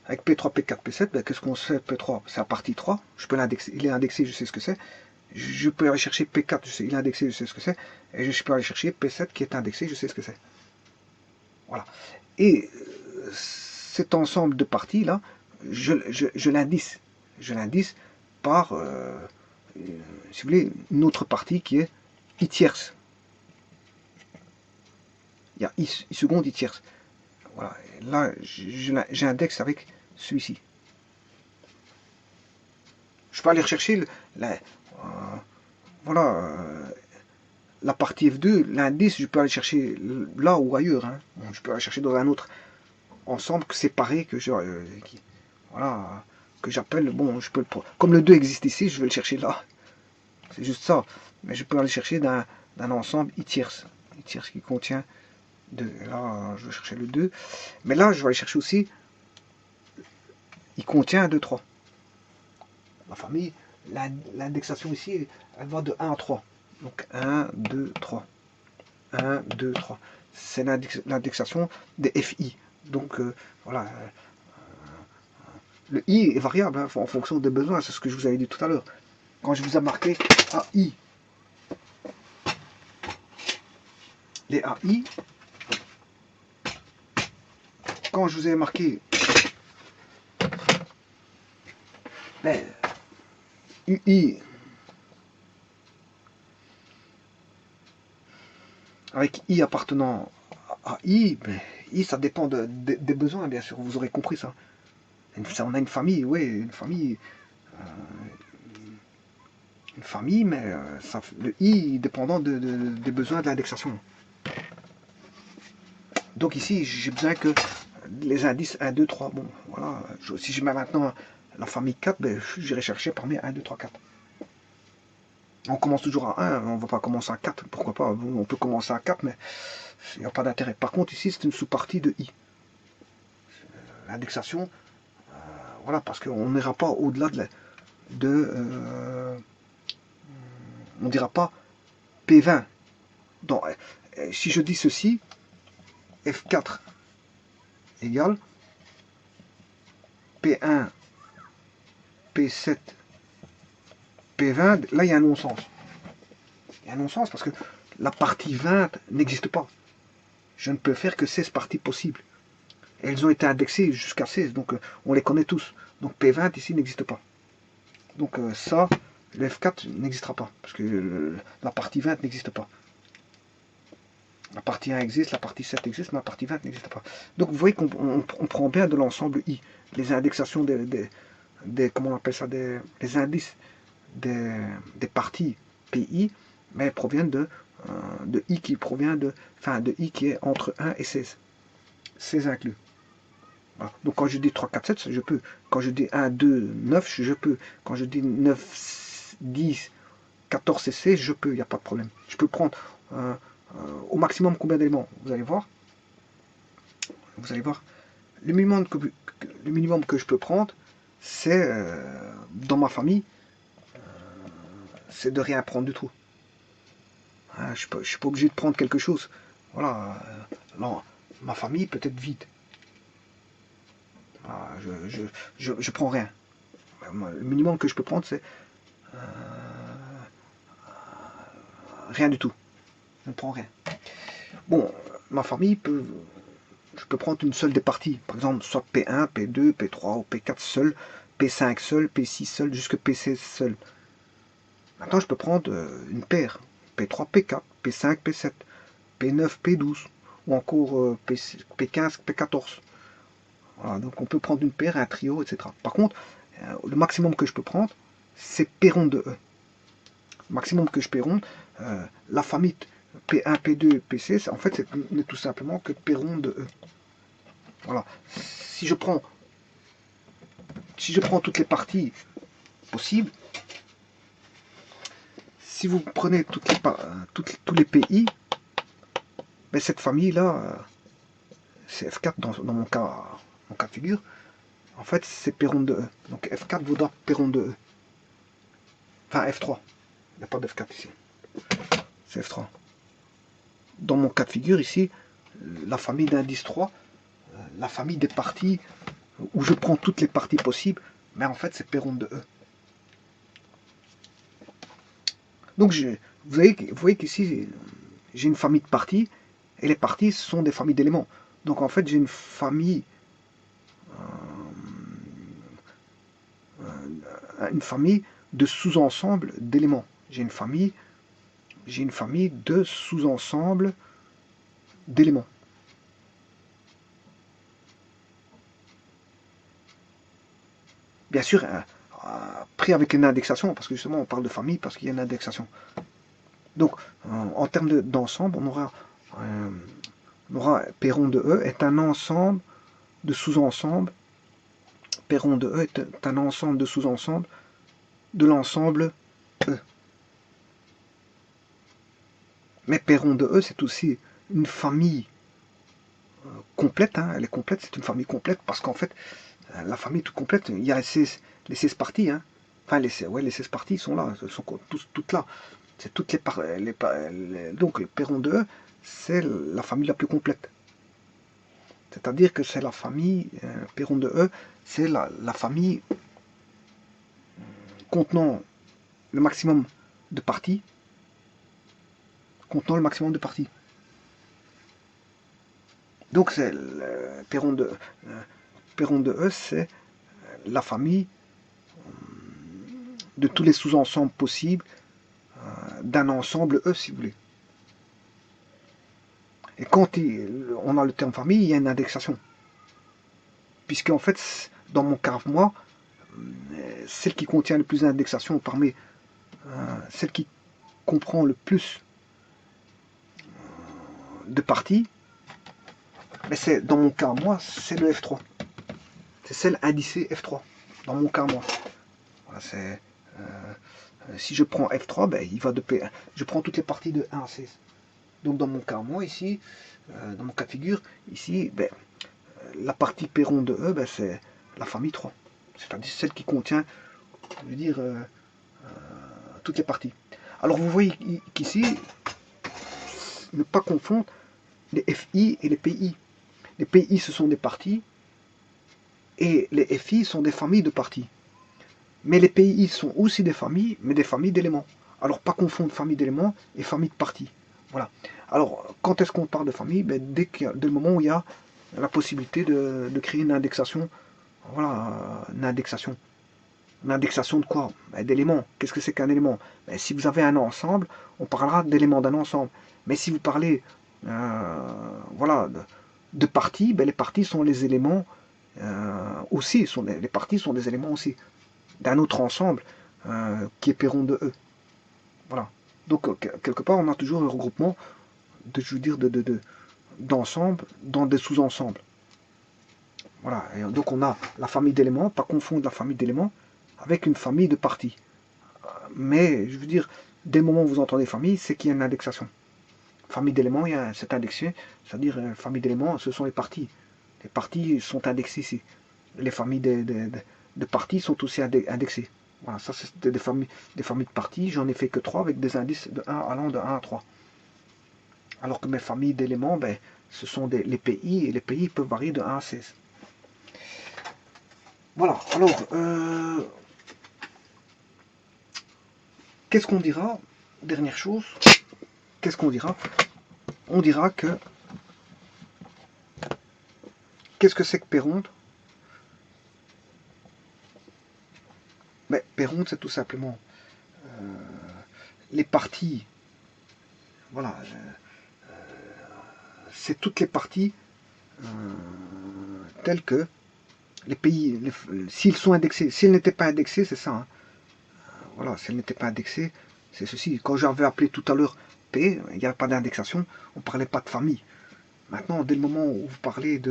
Avec P3, P4, P7, ben, qu'est-ce qu'on fait? P3, c'est la partie 3. Je peux l'indexer, il est indexé, je sais ce que c'est. Je peux aller chercher P4, je sais, il est indexé, je sais ce que c'est. Et je peux aller chercher P7 qui est indexé, je sais ce que c'est. Voilà. Et cet ensemble de parties là, je l'indice. Je l'indice par, si vous voulez, une autre partie qui est I tierce. Il y a I seconde, I tierce. Voilà. Et là, j'indexe avec celui-ci. Je peux aller rechercher voilà, la partie F2, l'indice, je peux aller chercher là ou ailleurs. Hein. Je peux aller chercher dans un autre ensemble séparé que voilà, que j'appelle, bon, je peux comme le 2 existe ici, je vais le chercher là. C'est juste ça. Mais je peux aller chercher d'un ensemble I tierce. I tierce qui contient 2. Là, je vais chercher le 2. Mais là, je vais aller chercher aussi, il contient 1, 2, 3. Ma famille, l'indexation ici, elle va de 1 à 3. Donc 1, 2, 3. 1, 2, 3. C'est l'indexation des FI. Donc voilà, le I est variable hein, en fonction des besoins, c'est ce que je vous avais dit tout à l'heure. Quand je vous ai marqué AI, les AI, quand je vous ai marqué ben, UI avec I appartenant à I, ben, I ça dépend des besoins, bien sûr, vous aurez compris ça. On a une famille, oui, une famille, mais le I dépendant des besoins de l'indexation. Donc ici, j'ai besoin que les indices 1, 2, 3, bon, voilà, si je mets maintenant la famille 4, ben, j'irai chercher parmi 1, 2, 3, 4. On commence toujours à 1, on ne va pas commencer à 4, pourquoi pas, on peut commencer à 4, mais il n'y a pas d'intérêt. Par contre, ici, c'est une sous-partie de I. L'indexation, voilà, parce qu'on n'ira pas au-delà on ne dira pas P20. Donc, si je dis ceci, F4 égale P1, P7, P20, là il y a un non-sens. Il y a un non-sens parce que la partie 20 n'existe pas. Je ne peux faire que 16 parties possibles. Et elles ont été indexées jusqu'à 16, donc on les connaît tous. Donc P20 ici n'existe pas. Donc ça, le F4 n'existera pas, parce que la partie 20 n'existe pas. La partie 1 existe, la partie 7 existe, mais la partie 20 n'existe pas. Donc vous voyez qu'on prend bien de l'ensemble I. Les indexations comment on appelle ça, des indices des parties PI, mais elles proviennent de I qui provient de I qui est entre 1 et 16. 16 inclus. Voilà. Donc quand je dis 3, 4, 7, je peux. Quand je dis 1, 2, 9, je peux. Quand je dis 9, 10, 14 et 16, je peux, il n'y a pas de problème. Je peux prendre au maximum combien d'éléments? Vous allez voir. Vous allez voir. Le minimum que je peux prendre, c'est, dans ma famille, c'est de rien prendre du tout. Hein, je ne suis pas obligé de prendre quelque chose. Voilà. Non, ma famille peut être vide. Voilà, je prends rien. Le minimum que je peux prendre, c'est rien du tout. Je ne prends rien. Bon, ma famille je peux prendre une seule des parties. Par exemple, soit P1, P2, P3 ou P4 seul, P5 seul, P6 seul, jusque P16 seul. Maintenant, je peux prendre une paire. P3, P4, P5, P7, P9, P12. ou encore P15, P14. Voilà, donc on peut prendre une paire, un trio, etc. Par contre, le maximum que je peux prendre, c'est P rond de E. Le maximum que je peux rond, la famille P1, P2, P6, en fait, c'est n'est tout simplement que P rond de E. Voilà. Si je prends toutes les parties possibles, si vous prenez tous les PI, ben cette famille-là, c'est F4 dans mon cas de figure, en fait, c'est P rond de E. Donc F4 vaudra P rond de E. Enfin, F3. Il n'y a pas de F4 ici. C'est F3. Dans mon cas de figure, ici, la famille d'indice 3, la famille des parties, où je prends toutes les parties possibles, mais en fait, c'est P rond de E. Donc, vous voyez qu'ici, j'ai une famille de parties, et les parties sont des familles d'éléments. Donc, en fait, j'ai une famille de sous-ensembles d'éléments. J'ai une famille de sous-ensembles d'éléments. Bien sûr, pris avec une indexation, parce que justement on parle de famille, parce qu'il y a une indexation. Donc, en termes d'ensemble, on aura P rond de E est un ensemble de sous-ensembles. P rond de E est un ensemble de sous-ensembles de l'ensemble E. Mais P rond de E, c'est aussi une famille complète, hein, elle est complète, c'est une famille complète, parce qu'en fait, la famille toute complète, il y a les 16 parties, hein. Enfin, les 16 parties sont là, elles sont toutes là. C'est toutes donc le P rond de E, c'est la famille la plus complète. C'est-à-dire que c'est la famille, P rond de E, c'est la famille contenant le maximum de parties, Donc c'est le P rond de E, c'est la famille de tous les sous-ensembles possibles d'un ensemble E, si vous voulez. Et quand on a le terme famille, il y a une indexation. Puisqu'en fait, dans mon cas, moi, celle qui contient le plus d'indexation parmi celle qui comprend le plus de parties, mais c'est dans mon cas, moi, c'est le F3. C'est celle indicée F3. Dans mon cas, moi. Voilà, si je prends F3, ben, il va de P1. Je prends toutes les parties de 1 à 16. Donc dans mon cas, moi, ici, dans mon cas de figure, ici, ben, la partie P rond de E, ben, c'est la famille 3. C'est-à-dire celle qui contient, je veux dire, toutes les parties. Alors vous voyez qu'ici, ne pas confondre les FI et les PI. Les PI, ce sont des parties, et les FI sont des familles de parties. Mais les PI sont aussi des familles, mais des familles d'éléments. Alors pas confondre famille d'éléments et famille de parties. Voilà. Alors, quand est-ce qu'on parle de famille? Ben, dès le moment où il y a la possibilité de créer une indexation. Voilà, une indexation. Une indexation de quoi? Ben, d'éléments. Qu'est-ce que c'est qu'un élément? Ben, si vous avez un ensemble, on parlera d'éléments d'un ensemble. Mais si vous parlez voilà, de parties, ben, les parties sont les éléments aussi. Les parties sont des éléments aussi d'un autre ensemble qui est P rond de E. Voilà. Donc, quelque part, on a toujours un regroupement je veux dire, d'ensembles dans des sous-ensembles. Voilà. Et donc, on a la famille d'éléments, pas confondre la famille d'éléments avec une famille de parties. Mais, je veux dire, dès le moment où vous entendez famille, c'est qu'il y a une indexation. Famille d'éléments, c'est indexé, c'est-à-dire famille d'éléments, ce sont les parties. Les parties sont indexées ici. Les familles de parties sont aussi indexées. Voilà, ça c'est des familles de parties, j'en ai fait que 3 avec des indices de 1 allant de 1 à 3. Alors que mes familles d'éléments, ben, ce sont les PI, et les PI peuvent varier de 1 à 16. Voilà, alors, qu'est-ce qu'on dira? Dernière chose, qu'est-ce qu'on dira? On dira que, qu'est-ce que c'est que P ronde? Ben, P ronde, c'est tout simplement les parties, voilà, c'est toutes les parties telles que les pays, s'ils sont indexés, s'ils n'étaient pas indexés, c'est ça. Hein. Voilà, s'ils n'étaient pas indexés, c'est ceci. Quand j'avais appelé tout à l'heure P, il n'y avait pas d'indexation, on ne parlait pas de famille. Maintenant, dès le moment où vous parlez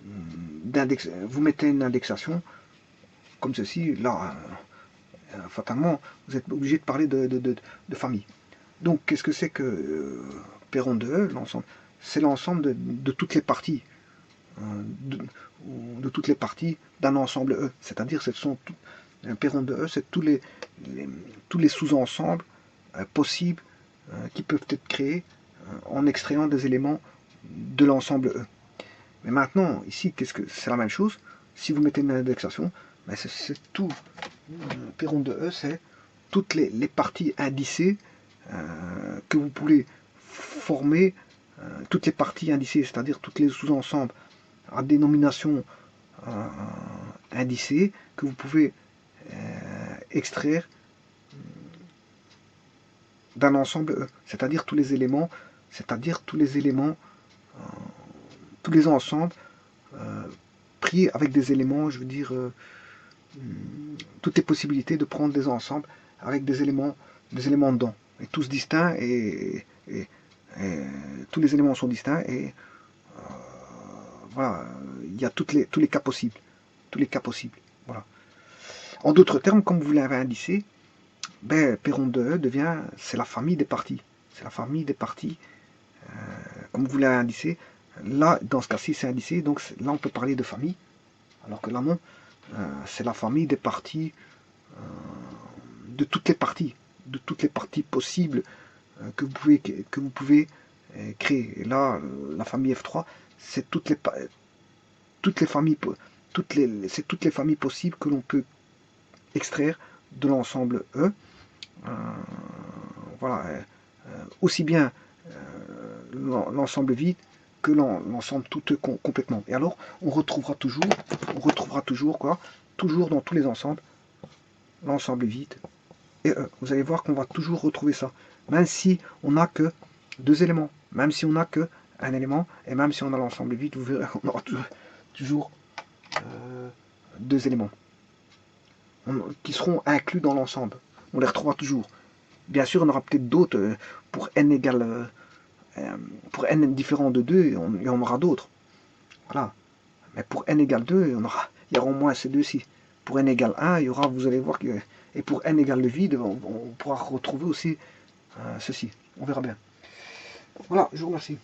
d'index, vous mettez une indexation, comme ceci, là, fatalement, vous êtes obligé de parler de famille. Donc, qu'est-ce que c'est que P rond de E, l'ensemble? C'est l'ensemble de toutes les parties, de toutes les parties d'un ensemble E. C'est-à-dire, ce sont un P rond de E, c'est tous les sous-ensembles possibles qui peuvent être créés en extrayant des éléments de l'ensemble E. Mais maintenant, ici, qu'est-ce que c'est la même chose. Si vous mettez une indexation, ben c'est tout. P rond de E, c'est toutes les parties indicées que vous pouvez former, toutes les parties indicées, c'est-à-dire tous les sous-ensembles à dénomination indicée que vous pouvez extraire d'un ensemble E, c'est-à-dire tous les éléments, tous les ensembles pris avec des éléments, je veux dire, toutes les possibilités de prendre des ensembles avec des éléments dedans, et tous distincts, et tous les éléments sont distincts, et voilà, il y a tous les cas possibles, voilà. En d'autres termes, comme vous l'avez indicé, ben, P rond de E devient, c'est la famille des parties, comme vous l'avez indicé. Là, dans ce cas-ci, c'est indicé, donc là, on peut parler de famille, alors que là, non, c'est la famille des parties, de toutes les parties possibles que vous pouvez créer. Et là, la famille F3, c'est toutes les familles, c'est toutes les familles possibles que l'on peut extraire de l'ensemble E. Voilà, aussi bien l'ensemble vide que l'ensemble tout complètement. Et alors, on retrouvera toujours quoi, toujours dans tous les ensembles, l'ensemble vide. Et vous allez voir qu'on va toujours retrouver ça, même si on n'a que deux éléments, même si on n'a que un élément, et même si on a l'ensemble vide, vous verrez qu'on aura toujours deux éléments qui seront inclus dans l'ensemble. On les retrouvera toujours. Bien sûr, on aura peut-être d'autres pour n égale pour n différent de 2, il y en aura d'autres. Voilà. Mais pour n égale 2, il y aura au moins ces deux-ci. Pour n égale 1, il y aura, vous allez voir que. Et pour n égale le vide, on pourra retrouver aussi ceci. On verra bien. Voilà, je vous remercie.